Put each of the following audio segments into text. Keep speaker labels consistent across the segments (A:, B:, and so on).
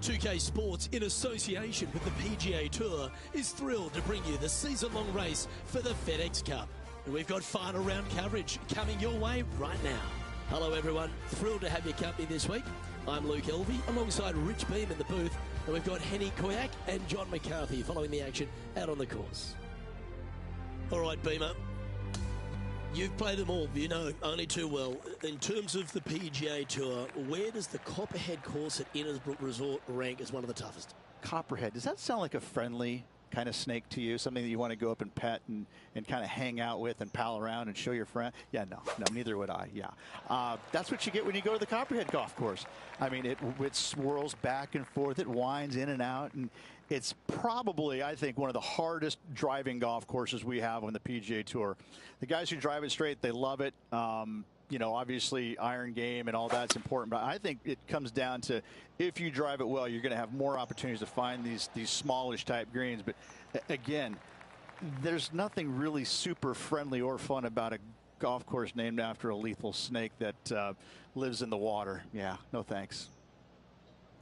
A: 2K Sports, in association with the PGA Tour, is thrilled to bring you the season-long race for the FedEx Cup. And we've got final round coverage coming your way right now. Hello everyone, thrilled to have your company this week. I'm Luke Elvey, alongside Rich Beam in the booth, and we've got Henny Koyak and John McCarthy following the action out on the course. All right, Beamer, you've played them all, you know only too well. In terms of the PGA Tour, where does the Copperhead course at Innisbrook Resort rank as one of the toughest?
B: Copperhead, does that sound like a friendly kind of snake to you? Something that you want to go up and pet and kind of hang out with and pal around and show your friend? Yeah, no, neither would I. Yeah. That's what you get when you go to the Copperhead golf course. I mean, it swirls back and forth. It winds in and out. And it's probably, I think, one of the hardest driving golf courses we have on the PGA Tour. The guys who drive it straight, they love it. You know, obviously iron game and all that's important, but I think it comes down to if you drive it well, you're going to have more opportunities to find these smallish type greens. But again, there's nothing really super friendly or fun about a golf course named after a lethal snake that lives in the water. Yeah, no thanks.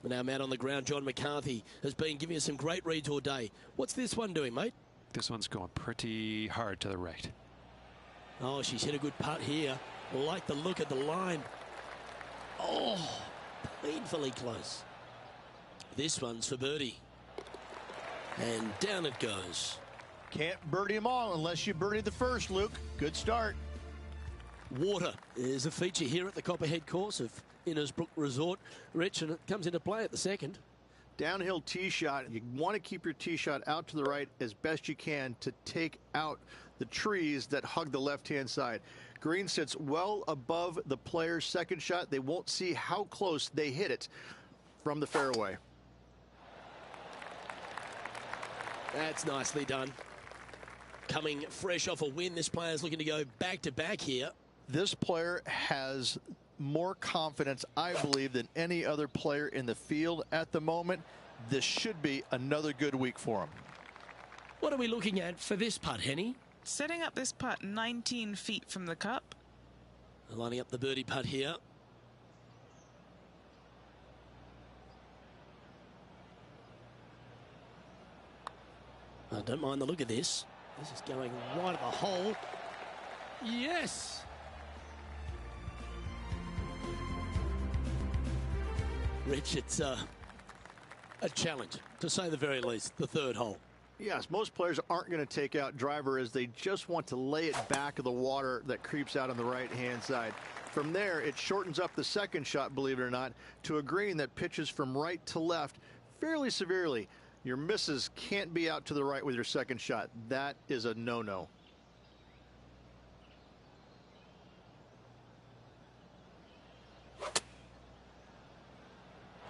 A: Now, man on the ground, John McCarthy has been giving us some great reads all day. What's this one doing, mate?
C: This one's going pretty hard to the right.
A: Oh, she's hit a good putt here. Like the look at the line. Oh, painfully close. This one's for birdie. And down it goes.
B: Can't birdie them all unless you birdie the first, Luke. Good start.
A: Water is a feature here at the Copperhead course of Innisbrook Resort, Rich, and it comes into play at the second.
D: Downhill tee shot. You want to keep your tee shot out to the right as best you can to take out the trees that hug the left-hand side. Green sits well above the player's second shot. They won't see how close they hit it from the fairway.
A: That's nicely done. Coming fresh off a win, this player's looking to go back-to-back here.
D: This player has more confidence, I believe, than any other player in the field at the moment. This should be another good week for him.
A: What are we looking at for this putt, Henny?
E: Setting up this putt 19 feet from the cup.
A: Lining up the birdie putt here. I don't mind the look of this. This is going right at the hole. Yes! Rich, it's a challenge, to say the very least, the third hole.
D: Yes, most players aren't going to take out driver as they just want to lay it back of the water that creeps out on the right-hand side. From there, it shortens up the second shot, believe it or not, to a green that pitches from right to left fairly severely. Your misses can't be out to the right with your second shot. That is a no-no.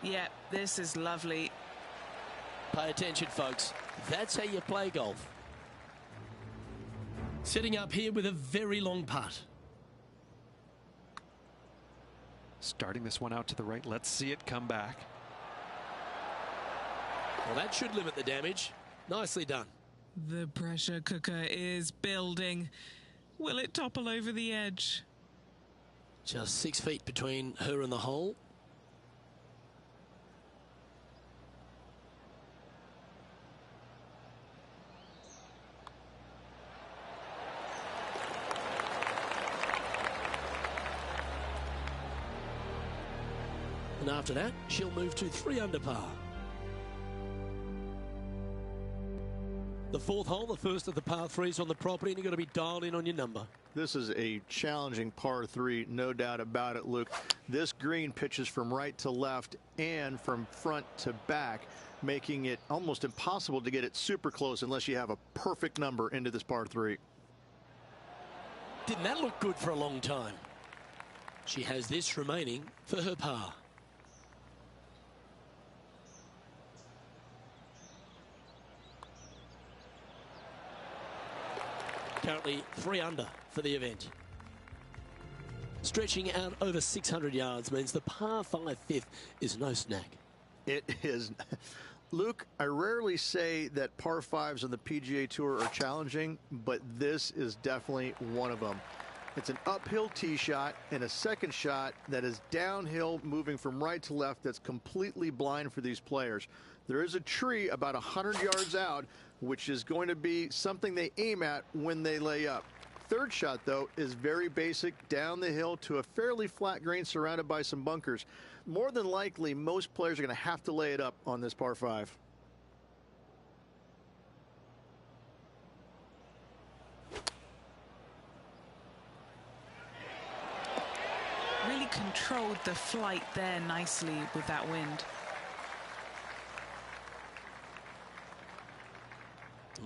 E: Yeah, this is lovely.
A: Pay attention, folks. That's how you play golf. Sitting up here with a very long putt.
C: Starting this one out to the right. Let's see it come back.
A: Well, that should limit the damage. Nicely done.
E: The pressure cooker is building. Will it topple over the edge?
A: Just 6 feet between her and the hole. And after that, she'll move to 3 under par. The fourth hole, the first of the par threes on the property, and you've got to be dialed in on your number.
D: This is a challenging par 3, no doubt about it, Luke. This green pitches from right to left and from front to back, making it almost impossible to get it super close unless you have a perfect number into this par 3.
A: Didn't that look good for a long time? She has this remaining for her par. Currently 3 under for the event. Stretching out over 600 yards means the par 5 fifth is no snack.
D: It is. Luke, I rarely say that par 5s on the PGA Tour are challenging, but this is definitely one of them. It's an uphill tee shot and a second shot that is downhill, moving from right to left. That's completely blind for these players. There is a tree about 100 yards out, which is going to be something they aim at when they lay up. Third shot, though, is very basic, down the hill to a fairly flat green surrounded by some bunkers. More than likely, most players are going to have to lay it up on this par 5.
E: Really controlled the flight there nicely with that wind.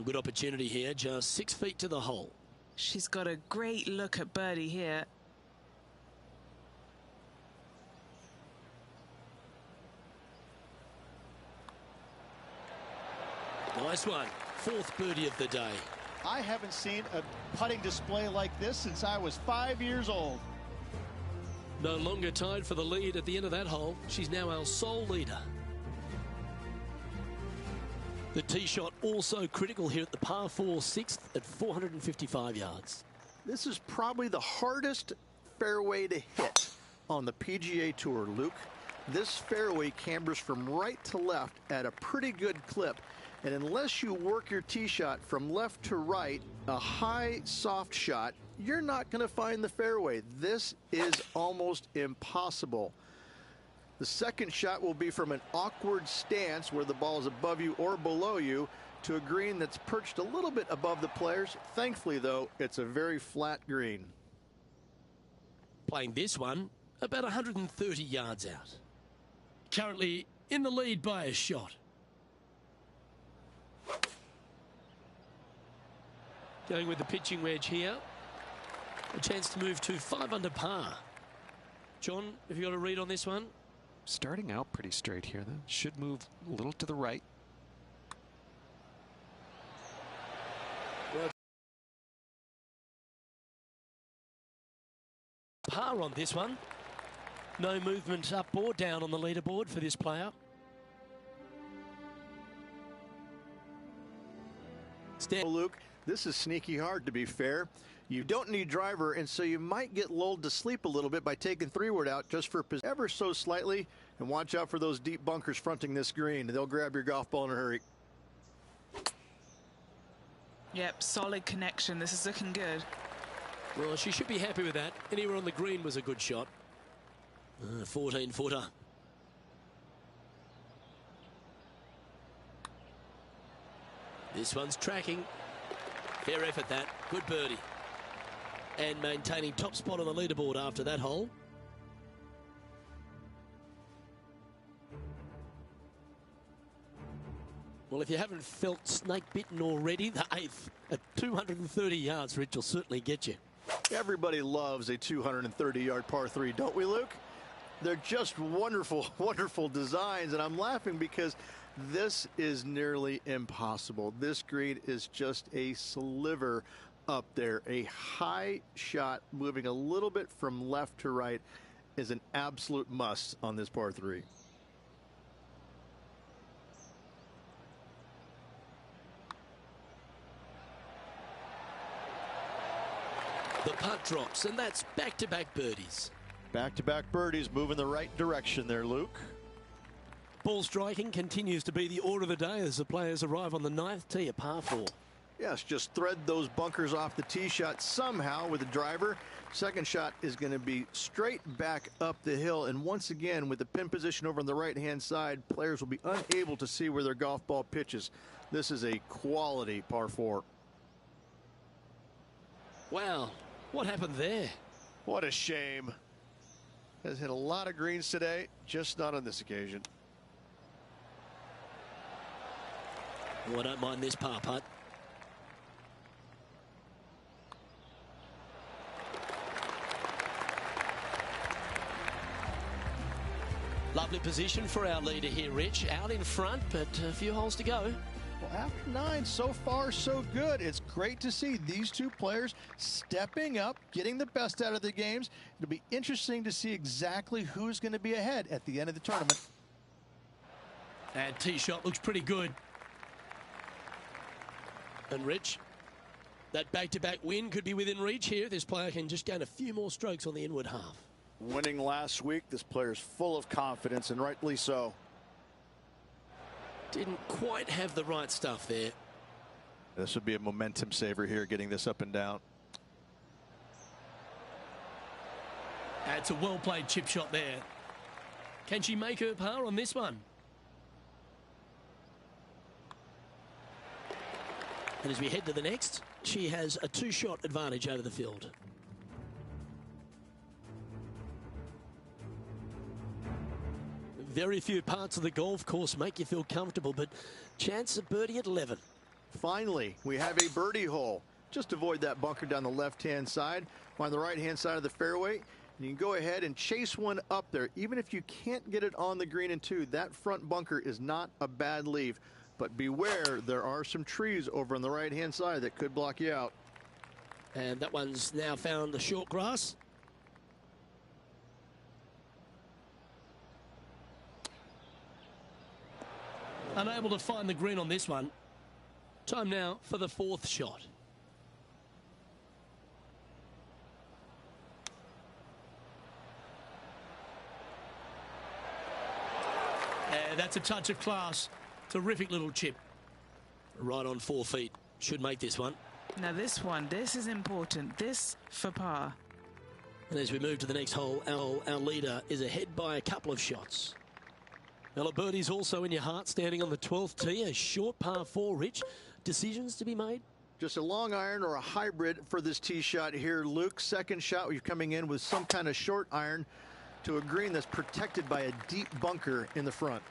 A: Good opportunity here, just 6 feet to the hole.
E: She's got a great look at birdie here.
A: Nice one. 4th birdie of the day.
B: I haven't seen a putting display like this since I was 5 years old.
A: No longer tied for the lead at the end of that hole. She's now our sole leader. The tee shot also critical here at the par 4 6th at 455 yards.
D: This is probably the hardest fairway to hit on the PGA Tour, Luke. This fairway cambers from right to left at a pretty good clip. And unless you work your tee shot from left to right, a high, soft shot, you're not going to find the fairway. This is almost impossible. The second shot will be from an awkward stance where the ball is above you or below you to a green that's perched a little bit above the players. Thankfully, though, it's a very flat green.
A: Playing this one about 130 yards out. Currently in the lead by a shot. Going with the pitching wedge here. A chance to move to 5 under par. John, have you got a read on this one?
C: Starting out pretty straight here, then. Should move a little to the right.
A: Well, par on this one. No movement up or down on the leaderboard for this player.
D: Luke, this is sneaky hard, to be fair. You don't need driver, and so you might get lulled to sleep a little bit by taking 3-wood out just for ever so slightly. And watch out for those deep bunkers fronting this green. They'll grab your golf ball in a hurry.
E: Yep, solid connection. This is looking good.
A: Well, she should be happy with that. Anywhere on the green was a good shot. 14-footer. This one's tracking. Fair effort, that. Good birdie. And maintaining top spot on the leaderboard after that hole. Well, if you haven't felt snake bitten already, the 8th at 230 yards, Rich, will certainly get you.
D: Everybody loves a 230-yard par 3, don't we, Luke? They're just wonderful, wonderful designs, and I'm laughing because this is nearly impossible. This green is just a sliver up there. A high shot moving a little bit from left to right is an absolute must on this par 3.
A: The putt drops, and that's back-to-back birdies.
B: Back-to-back birdies moving the right direction there, Luke.
A: Ball striking continues to be the order of the day as the players arrive on the 9th tee at par 4.
D: Yes, just thread those bunkers off the tee shot somehow with the driver. Second shot is going to be straight back up the hill. And once again, with the pin position over on the right-hand side, players will be unable to see where their golf ball pitches. This is a quality par 4.
A: Wow, what happened there?
D: What a shame. Has hit a lot of greens today, just not on this occasion.
A: Oh, I don't mind this par putt. Lovely position for our leader here, Rich. Out in front, but a few holes to go.
B: Well, after 9, so far so good. It's great to see these two players stepping up, getting the best out of the games. It'll be interesting to see exactly who's going to be ahead at the end of the tournament.
A: And tee shot looks pretty good. And Rich, That back-to-back win could be within reach here. This player can just gain a few more strokes on the inward half.
B: Winning last week, this player's full of confidence, and rightly so.
A: Didn't quite have the right stuff there.
B: This would be a momentum saver here, getting this up and down.
A: That's a well-played chip shot there. Can she make her par on this one? And as we head to the next, she has a two-shot advantage over the field. Very few parts of the golf course make you feel comfortable, but chance of birdie at 11.
D: Finally, we have a birdie hole. Just avoid that bunker down the left-hand side. On the right-hand side of the fairway, you can go ahead and chase one up there. Even if you can't get it on the green in two, that front bunker is not a bad leave. But beware, there are some trees over on the right-hand side that could block you out.
A: And that one's now found the short grass. Unable to find the green on this one. Time now for the fourth shot. And that's a touch of class. Terrific little chip. Right on 4 feet. Should make this one.
E: Now this is important. This for par.
A: And as we move to the next hole, our leader is ahead by a couple of shots. Well, a birdie's also in your heart, standing on the 12th tee. A short par 4, Rich. Decisions to be made?
D: Just a long iron or a hybrid for this tee shot here, Luke. Second shot, we're coming in with some kind of short iron to a green that's protected by a deep bunker in the front.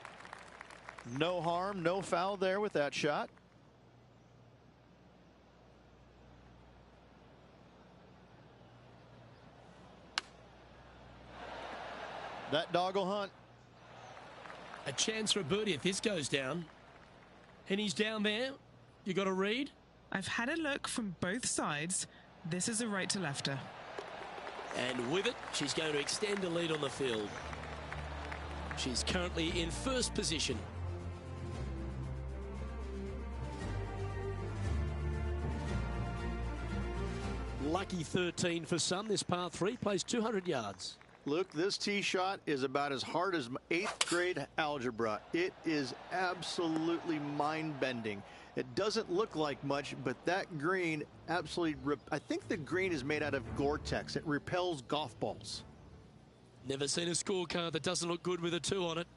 B: No harm, no foul there with that shot. That dog will hunt.
A: A chance for a birdie if this goes down. And he's down there. You got to read.
E: I've had a look from both sides. This is a right to lefter.
A: And with it, she's going to extend a lead on the field. She's currently in first position. Lucky 13 for some. This par 3 plays 200 yards.
D: Luke, this tee shot is about as hard as 8th grade algebra. It is absolutely mind-bending. It doesn't look like much, but that green absolutely, I think the green is made out of Gore-Tex. It repels golf balls.
A: Never seen a scorecard that doesn't look good with a 2 on it.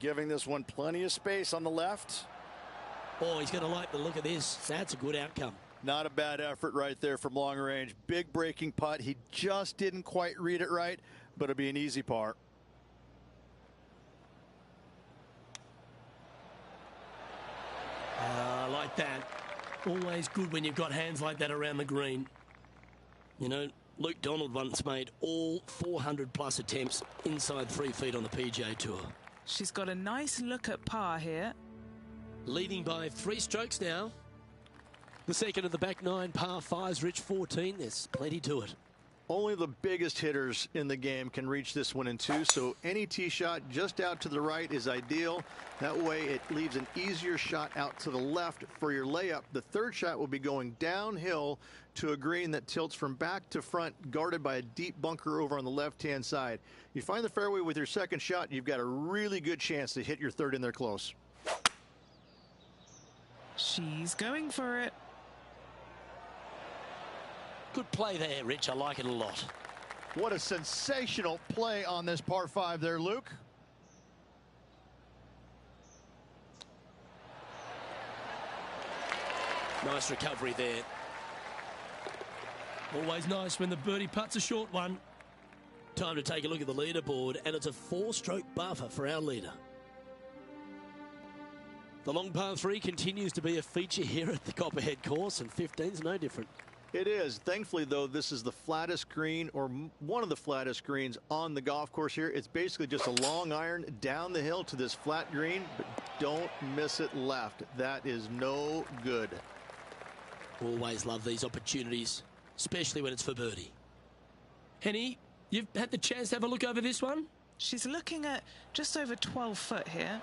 B: Giving this one plenty of space on the left.
A: Oh, he's going to like the look of this. That's a good outcome.
B: Not a bad effort right there from long range. Big breaking putt. He just didn't quite read it right, but it'll be an easy par.
A: I like that. Always good when you've got hands like that around the green. You know, Luke Donald once made all 400 plus attempts inside 3 feet on the PGA Tour.
E: She's got a nice look at par here.
A: Leading by 3 strokes now. The second of the back 9 par 5s, Rich 14. There's plenty to it.
D: Only the biggest hitters in the game can reach this one in 2, so any tee shot just out to the right is ideal. That way it leaves an easier shot out to the left for your layup. The third shot will be going downhill to a green that tilts from back to front, guarded by a deep bunker over on the left-hand side. You find the fairway with your second shot, you've got a really good chance to hit your third in there close.
E: She's going for it.
A: Good play there, Rich. I like it a lot.
B: What a sensational play on this par 5 there, Luke.
A: Nice recovery there. Always nice when the birdie putt's a short one. Time to take a look at the leaderboard, and it's a 4-stroke buffer for our leader. The long par 3 continues to be a feature here at the Copperhead course, and 15's no different.
D: It is. Thankfully, though, this is the flattest green, or one of the flattest greens on the golf course here. It's basically just a long iron down the hill to this flat green, but don't miss it left. That is no good.
A: Always love these opportunities, especially when it's for birdie. Henny, you've had the chance to have a look over this one?
E: She's looking at just over 12 foot here.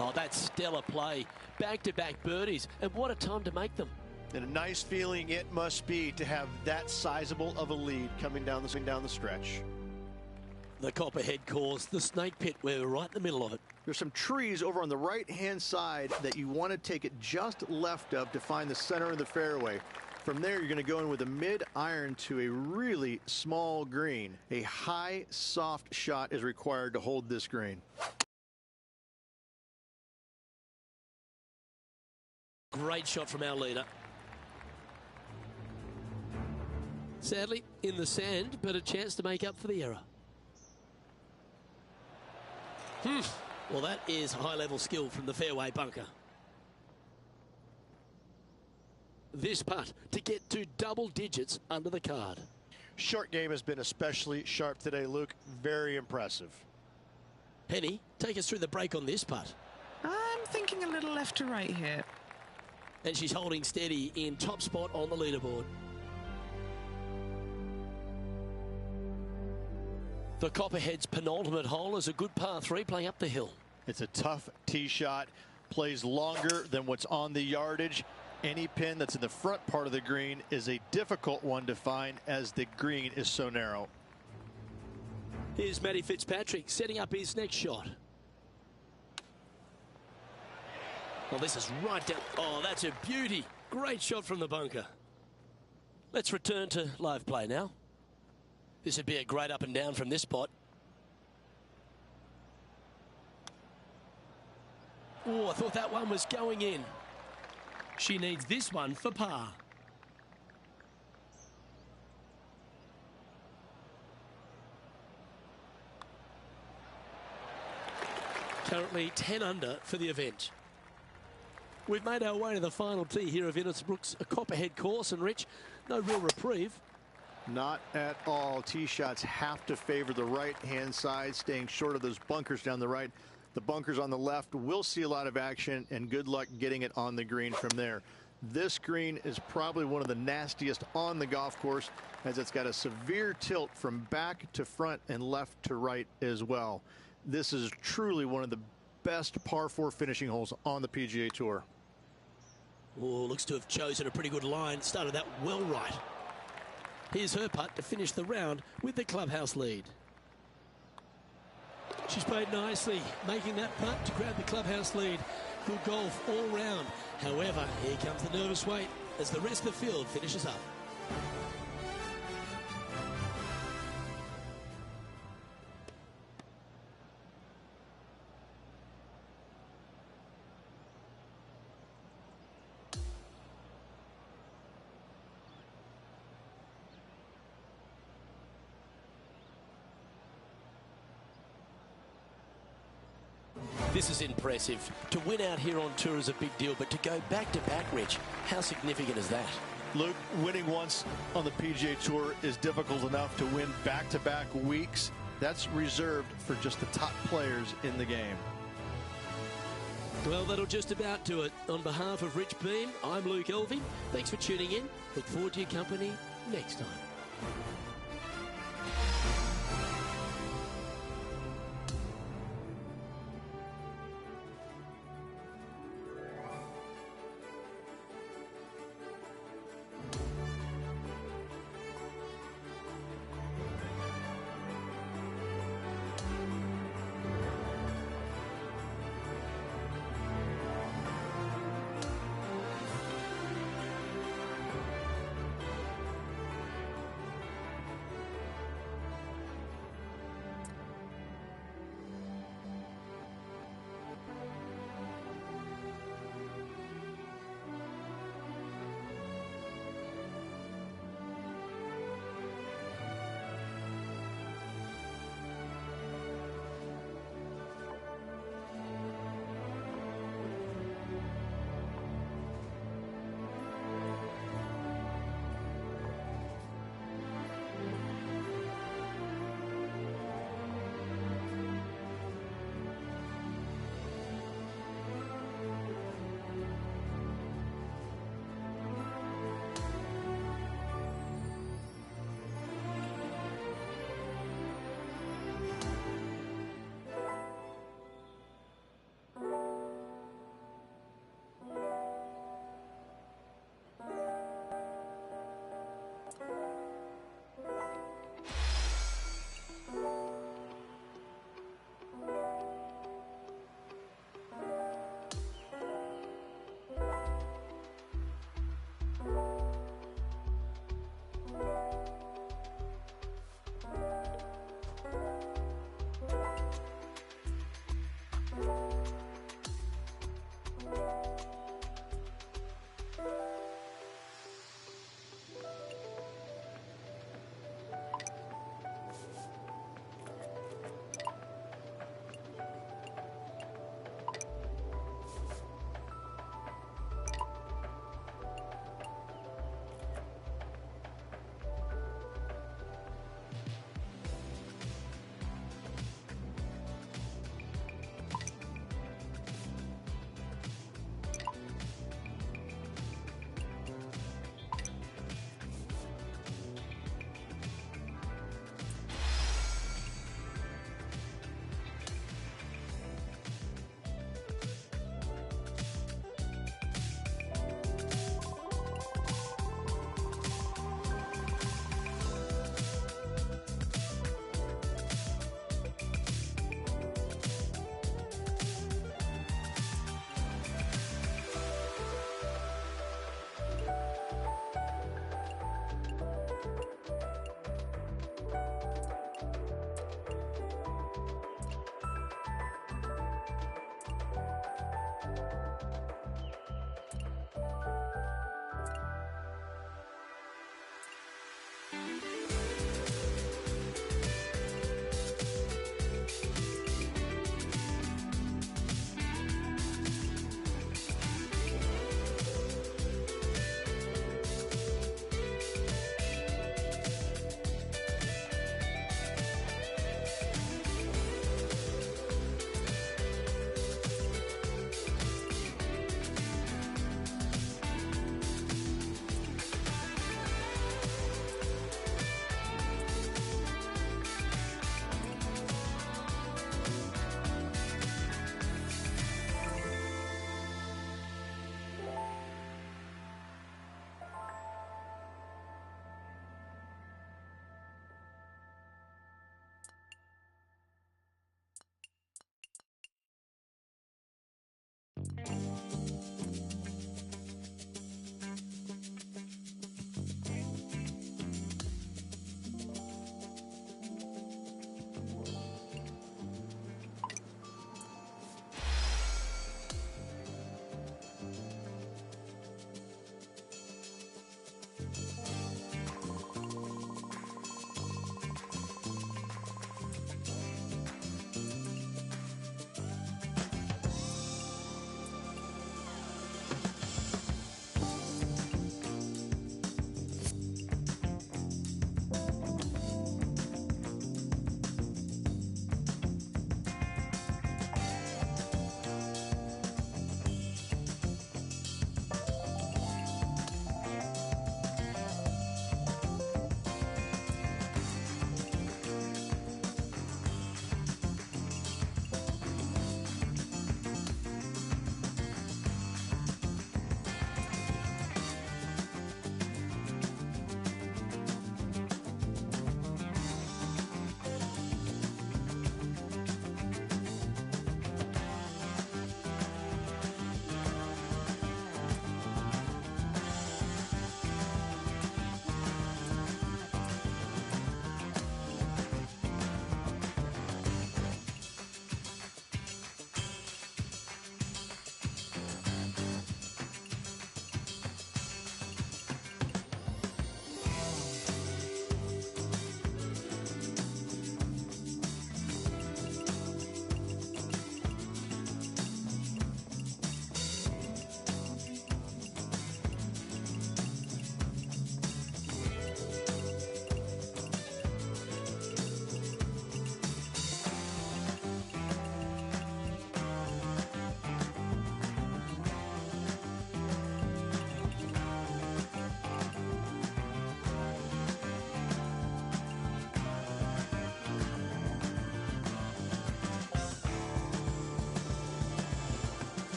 A: Oh, that's stellar play. Back-to-back birdies, and what a time to make them.
D: And a nice feeling it must be to have that sizable of a lead coming down the stretch.
A: The Copperhead course, the snake pit, we're right in the middle of it.
D: There's some trees over on the right-hand side that you want to take it just left of to find the center of the fairway. From there, you're going to go in with a mid-iron to a really small green. A high, soft shot is required to hold this green.
A: Great shot from our leader. Sadly, in the sand, but a chance to make up for the error. Well, that is high-level skill from the fairway bunker. This putt to get to double digits under the card.
D: Short game has been especially sharp today, Luke. Very impressive.
A: Penny, take us through the break on this putt.
E: I'm thinking a little left to right here.
A: And she's holding steady in top spot on the leaderboard. The Copperhead's penultimate hole is a good par 3 playing up the hill.
D: It's a tough tee shot, plays longer than what's on the yardage. Any pin that's in the front part of the green is a difficult one to find as the green is so narrow.
A: Here's Matty Fitzpatrick setting up his next shot. Well, this is right down. Oh, that's a beauty. Great shot from the bunker. Let's return to live play now. This would be a great up and down from this spot. Oh, I thought that one was going in. She needs this one for par. Currently 10 under for the event. We've made our way to the final tee here of Innisbrook's Copperhead course, and Rich, no real reprieve.
D: Not at all. Tee shots have to favor the right-hand side, staying short of those bunkers down the right. The bunkers on the left will see a lot of action, and good luck getting it on the green from there. This green is probably one of the nastiest on the golf course, as it's got a severe tilt from back to front and left to right as well. This is truly one of the best par 4 finishing holes on the PGA Tour.
A: Oh, looks to have chosen a pretty good line. Started that well right. Here's her putt to finish the round with the clubhouse lead. She's played nicely, making that putt to grab the clubhouse lead. Good golf all round. However, here comes the nervous wait as the rest of the field finishes up. This is impressive. To win out here on tour is a big deal, but to go back-to-back, Rich, how significant is that?
D: Luke, winning once on the PGA Tour is difficult enough. To win back-to-back weeks, that's reserved for just the top players in the game.
A: Well, that'll just about do it. On behalf of Rich Beam, I'm Luke Elvey. Thanks for tuning in. Look forward to your company next time.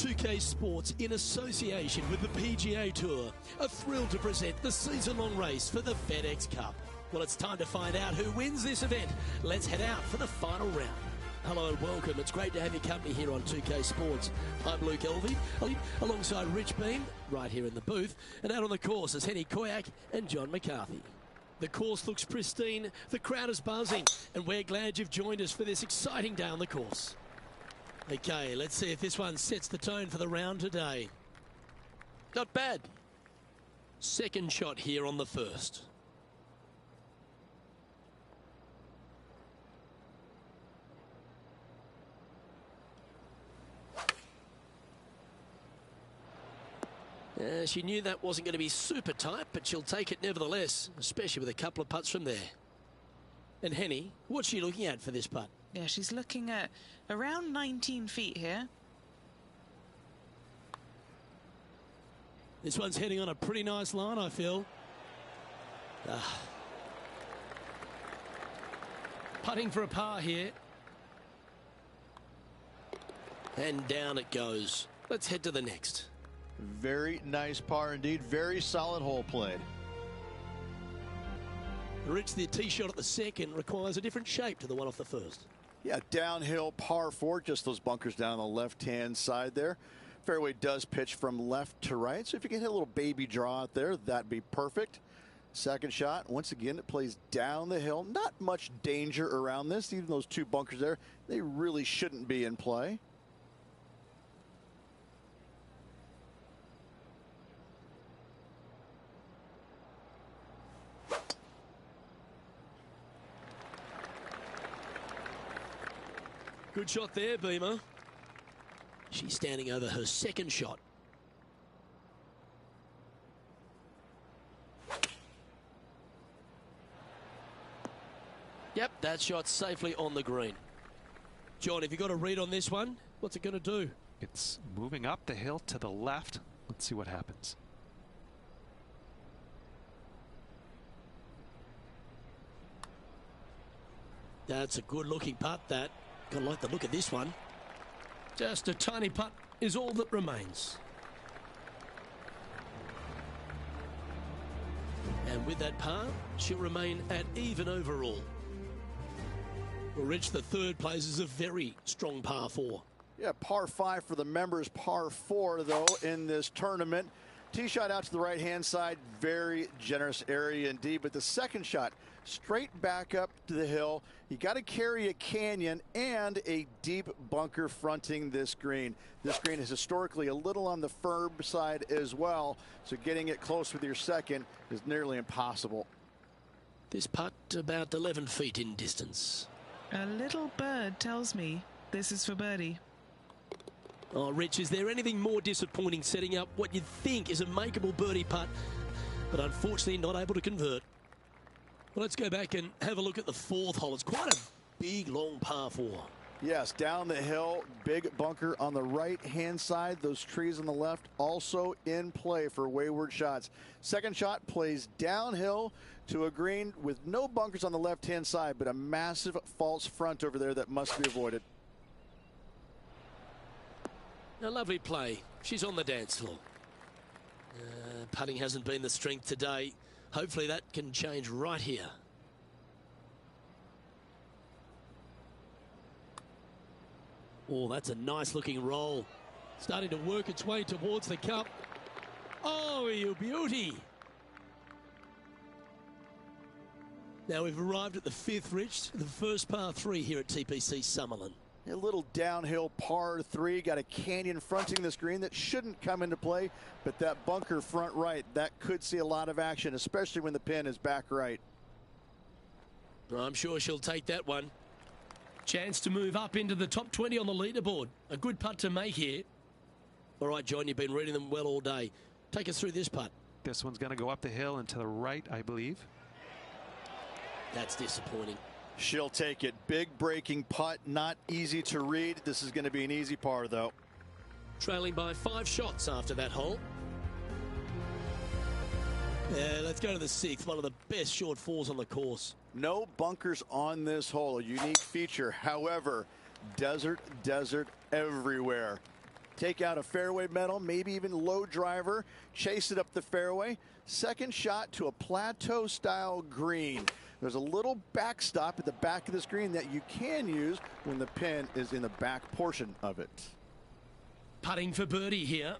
A: 2K Sports, in association with the PGA Tour, are thrilled to present the season-long race for the FedEx Cup. Well, it's time to find out who wins this event. Let's head out for the final round. Hello and welcome. It's great to have your company here on 2K Sports. I'm Luke Elvey, alongside Rich Beam, right here in the booth. And out on the course is Henny Koyak and John McCarthy. The course looks pristine, the crowd is buzzing, and we're glad you've joined us for this exciting day on the course. Okay, let's see if this one sets the tone for the round today. Not bad. Second shot here on the first. She knew that wasn't going to be super tight, but she'll take it nevertheless, especially with a couple of putts from there. And Henny, what's she looking at for this putt?
E: Yeah, she's looking at around 19 feet here.
A: This one's heading on a pretty nice line, I feel. Putting for a par here. And down it goes. Let's head to the next.
D: Very nice par indeed. Very solid hole played.
A: Rich, the tee shot at the second requires a different shape to the one off the first.
B: Yeah, downhill par 4, just those bunkers down on the left-hand side there. Fairway does pitch from left to right, so if you can hit a little baby draw out there, that'd be perfect. Second shot, once again, it plays down the hill. Not much danger around this. Even those two bunkers there, they really shouldn't be in play.
A: Good shot there, Beamer. She's standing over her second shot. Yep, that shot's safely on the green. John, have you got a read on this one? What's it going to do?
C: It's moving up the hill to the left. Let's see what happens.
A: That's a good looking putt, that. Gonna like the look of this one. Just a tiny putt is all that remains. And with that par, she'll remain at even overall. Well, Rich, the third place is a very strong par 4.
B: Yeah, par 5 for the members, par 4 though in this tournament. Tee shot out to the right-hand side, very generous area indeed, but the second shot straight back up to the hill. You got to carry a canyon and a deep bunker fronting this green. This green is historically a little on the firm side as well, so getting it close with your second is nearly impossible.
A: This putt about 11 feet in distance.
E: A little bird tells me this is for birdie.
A: Oh, Rich, is there anything more disappointing setting up what you'd think is a makeable birdie putt, but unfortunately not able to convert? Well, let's go back and have a look at the fourth hole. It's quite a big, long par 4.
B: Yes, down the hill, big bunker on the right-hand side. Those trees on the left also in play for wayward shots. Second shot plays downhill to a green with no bunkers on the left-hand side, but a massive false front over there that must be avoided.
A: A lovely play. She's on the dance floor. Putting hasn't been the strength today. Hopefully that can change right here. Oh, that's a nice looking roll. Starting to work its way towards the cup. Oh, you beauty. Now we've arrived at the fifth, Rich, the first par 3 here at TPC Summerlin.
B: A little downhill par 3, got a canyon fronting this green that shouldn't come into play, but that bunker front right, that could see a lot of action, especially when the pin is back right.
A: I'm sure she'll take that one. Chance to move up into the top 20 on the leaderboard. A good putt to make here. All right, John, you've been reading them well all day. Take us through this putt.
C: This one's going to go up the hill and to the right, I believe.
A: That's disappointing.
B: She'll take it. Big breaking putt, not easy to read. This is going to be an easy par, though.
A: Trailing by 5 shots after that hole. Yeah, let's go to the 6th, one of the best short fours on the course.
B: No bunkers on this hole, a unique feature. However, desert everywhere. Take out a fairway metal, maybe even low driver, chase it up the fairway. Second shot to a plateau style green. There's a little backstop at the back of this green that you can use when the pin is in the back portion of it.
A: Putting for birdie here.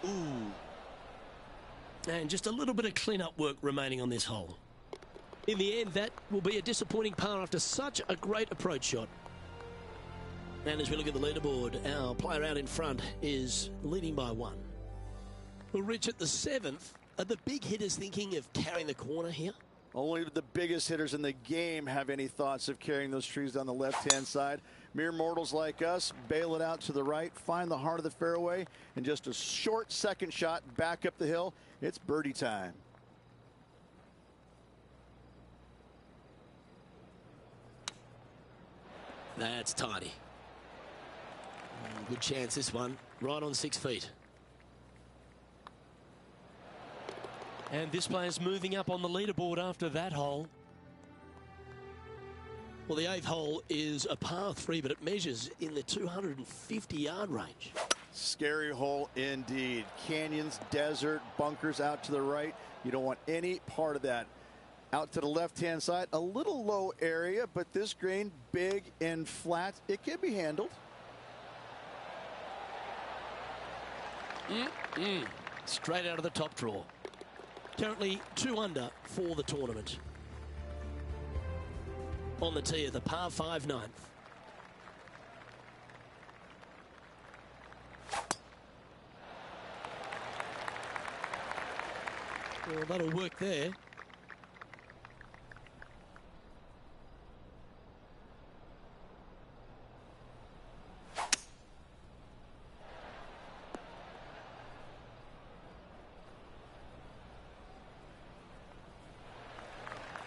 A: Ooh. And just a little bit of clean-up work remaining on this hole. In the end, that will be a disappointing par after such a great approach shot. And as we look at the leaderboard, our player out in front is leading by 1. Well, Rich, at the 7th, are the big hitters thinking of carrying the corner here?
B: Only the biggest hitters in the game have any thoughts of carrying those trees down the left-hand side. Mere mortals like us bail it out to the right, find the heart of the fairway, and just a short second shot back up the hill. It's birdie time.
A: That's tidy. Good chance this one, right on 6 feet. And this player's moving up on the leaderboard after that hole. Well, the 8th hole is a par 3, but it measures in the 250-yard range.
B: Scary hole indeed. Canyons, desert, bunkers out to the right. You don't want any part of that. Out to the left-hand side, a little low area, but this green, big and flat, it can be handled.
A: Straight out of the top draw. Currently 2 under for the tournament. On the tee of the par 5 9th. Well, that'll work there.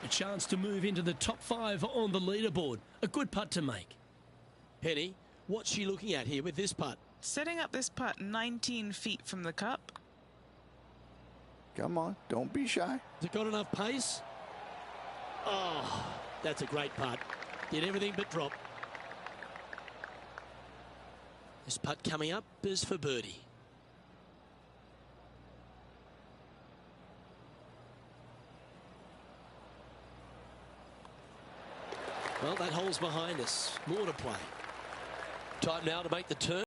A: A chance to move into the top 5 on the leaderboard. A good putt to make. Penny, what's she looking at here with this putt?
E: Setting up this putt 19 feet from the cup.
B: Come on, don't be shy.
A: Has it got enough pace? Oh, that's a great putt. Did everything but drop. This putt coming up is for birdie. Well, that hole's behind us. More to play. Time now to make the turn.